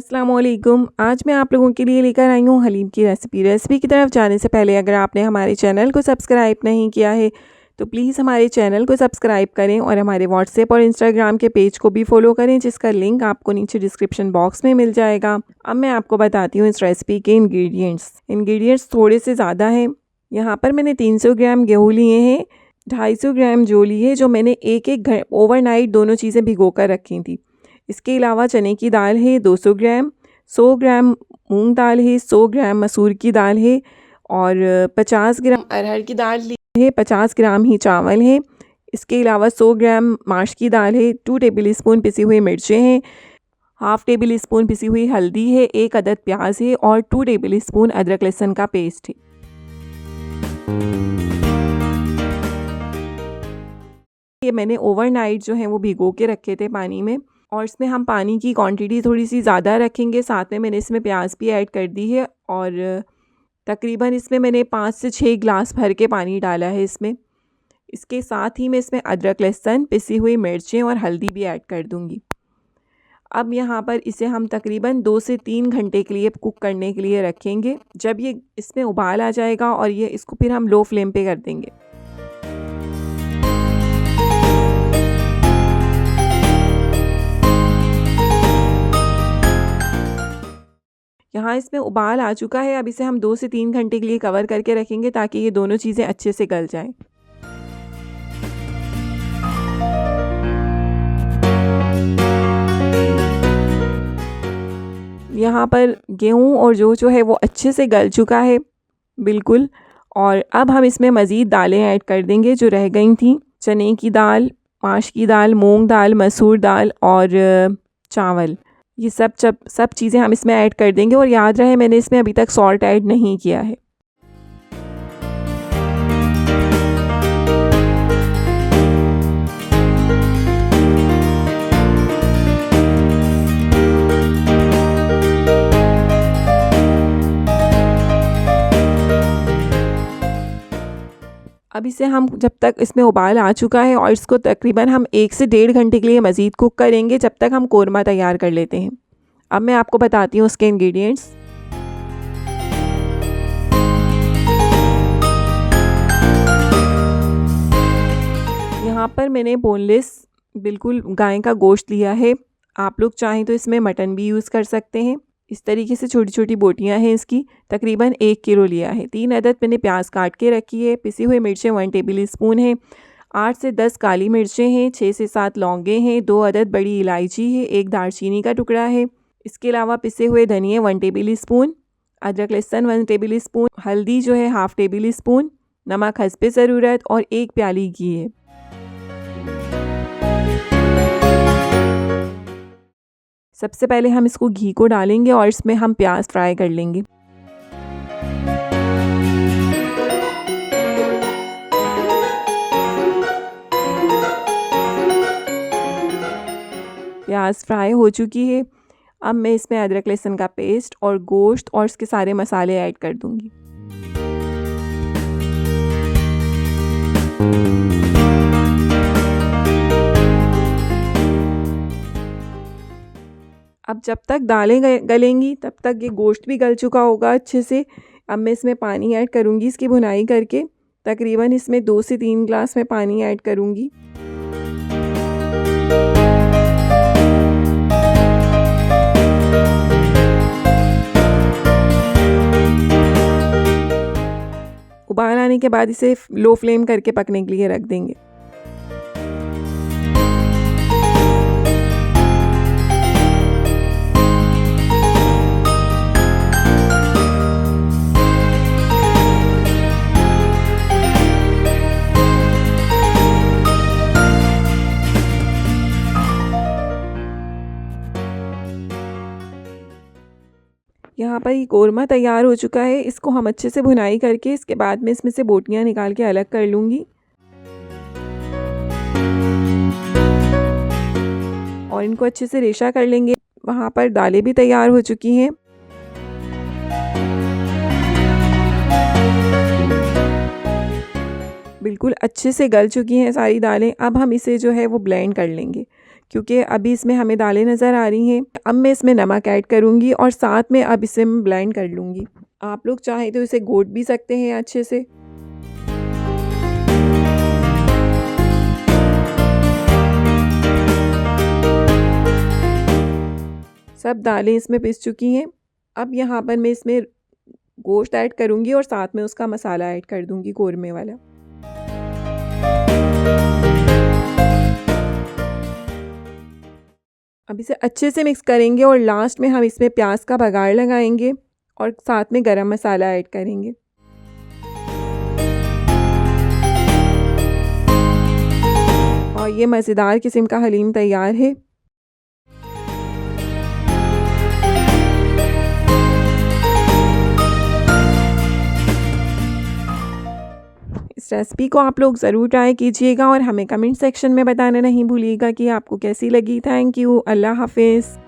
अस्सलामुअलैकुम। आज मैं आप लोगों के लिए लेकर आई हूँ हलीम की रेसिपी की तरफ जाने से पहले अगर आपने हमारे चैनल को सब्सक्राइब नहीं किया है तो प्लीज़ हमारे चैनल को सब्सक्राइब करें और हमारे व्हाट्सएप और इंस्टाग्राम के पेज को भी फॉलो करें, जिसका लिंक आपको नीचे डिस्क्रिप्शन बॉक्स में मिल जाएगा। अब मैं आपको बताती हूँ इस रेसिपी के इंग्रेडिएंट्स थोड़े से ज़्यादा हैं। यहाँ पर मैंने 300 ग्राम गेहूँ लिए हैं, 250 ग्राम जो ली है, जो मैंने एक ओवरनाइट दोनों चीज़ें भिगो कर रखी थी। इसके अलावा चने की दाल है 200 ग्राम, 100 ग्राम मूंग दाल है, 100 ग्राम मसूर की दाल है और 50 ग्राम अरहर की दाल ली है, 50 ग्राम ही चावल है। इसके अलावा 100 ग्राम माश की दाल है, 2 टेबल स्पून पिसी हुई मिर्चें हैं, हाफ़ टेबल स्पून पिसी हुई हल्दी है, 1 अदद प्याज है और 2 टेबल स्पून अदरक लहसुन का पेस्ट है। ये मैंने ओवरनाइट जो है वो भिगो के रखे थे पानी में, और इसमें हम पानी की क्वांटिटी थोड़ी सी ज़्यादा रखेंगे। साथ में मैंने इसमें प्याज भी ऐड कर दी है और तकरीबन इसमें मैंने 5 से 6 गिलास भर के पानी डाला है इसमें। इसके साथ ही मैं इसमें अदरक लहसुन, पिसी हुई मिर्चें और हल्दी भी ऐड कर दूंगी। अब यहाँ पर इसे हम तकरीबन 2 से 3 घंटे के लिए कुक करने के लिए रखेंगे। जब ये इसमें उबाल आ जाएगा और ये इसको फिर हम लो फ्लेम पे कर देंगे। यहाँ इसमें उबाल आ चुका है। अब इसे हम 2 से 3 घंटे के लिए कवर करके रखेंगे ताकि ये दोनों चीज़ें अच्छे से गल जाएं। यहाँ पर गेहूँ और जो है वो अच्छे से गल चुका है बिल्कुल। और अब हम इसमें मज़ीद दालें ऐड कर देंगे जो रह गई थी। चने की दाल, माश की दाल, मूंग दाल, मसूर दाल और चावल, ये सब चीज़ें हम इसमें ऐड कर देंगे। और याद रहे मैंने इसमें अभी तक सॉल्ट ऐड नहीं किया है। अब इसे हम जब तक इसमें उबाल आ चुका है और इसको तकरीबन हम 1 से 1.5 घंटे के लिए मज़ीद कुक करेंगे, जब तक हम कोरमा तैयार कर लेते हैं। अब मैं आपको बताती हूँ उसके इंग्रेडिएंट्स। यहाँ पर मैंने बोनलेस बिल्कुल गाय का गोश्त लिया है। आप लोग चाहें तो इसमें मटन भी यूज़ कर सकते हैं। इस तरीके से छोटी छोटी बोटियाँ हैं इसकी, तकरीबन 1 किलो लिया है। 3 अदद मैंने प्याज काट के रखी है। पिसी हुई मिर्चें 1 टेबल स्पून है। 8 से 10 काली मिर्चें हैं, 6 से 7 लौंगे हैं, 2 अदद बड़ी इलायची है, 1 दालचीनी का टुकड़ा है। इसके अलावा पिसे हुए धनिए 1 टेबल स्पून, अदरक लहसुन 1 टेबल स्पून, हल्दी जो है हाफ़ टेबल स्पून, नमक हस्बे ज़रूरत और 1 प्याली घी है। सबसे पहले हम इसको घी को डालेंगे और इसमें हम प्याज फ्राई कर लेंगे। प्याज फ्राई हो चुकी है। अब मैं इसमें अदरक लहसुन का पेस्ट और गोश्त और इसके सारे मसाले ऐड कर दूंगी। अब जब तक दालें गलेंगी तब तक ये गोश्त भी गल चुका होगा अच्छे से। अब मैं इसमें पानी ऐड करूँगी इसकी भुनाई करके। तकरीबन इसमें 2 से 3 गिलास में पानी ऐड करूँगी। उबाल आने के बाद इसे लो फ्लेम करके पकने के लिए रख देंगे। यहाँ पर ये कोरमा तैयार हो चुका है। इसको हम अच्छे से भुनाई करके इसके बाद में इसमें से बोटियाँ निकाल के अलग कर लूँगी और इनको अच्छे से रेशा कर लेंगे। वहाँ पर दालें भी तैयार हो चुकी हैं। बिल्कुल अच्छे से गल चुकी हैं सारी दालें। अब हम इसे जो है वो ब्लेंड कर लेंगे। क्योंकि अभी इसमें हमें दालें नज़र आ रही हैं। अब मैं इसमें नमक ऐड करूँगी और साथ में अब इसे मैं ब्लेंड कर लूँगी। आप लोग चाहें तो इसे घोट भी सकते हैं अच्छे से। सब दालें इसमें पिस चुकी हैं। अब यहाँ पर मैं इसमें गोश्त ऐड करूँगी और साथ में उसका मसाला ऐड कर दूँगी कोरमे वाला। अब इसे अच्छे से मिक्स करेंगे और लास्ट में हम इसमें प्याज का बघार लगाएंगे और साथ में गरम मसाला ऐड करेंगे। और ये मज़ेदार किस्म का हलीम तैयार है। इस रेसिपी को आप लोग ज़रूर ट्राई कीजिएगा और हमें कमेंट सेक्शन में बताना नहीं भूलिएगा कि आपको कैसी लगी। Thank you. अल्लाह हाफ़िज़।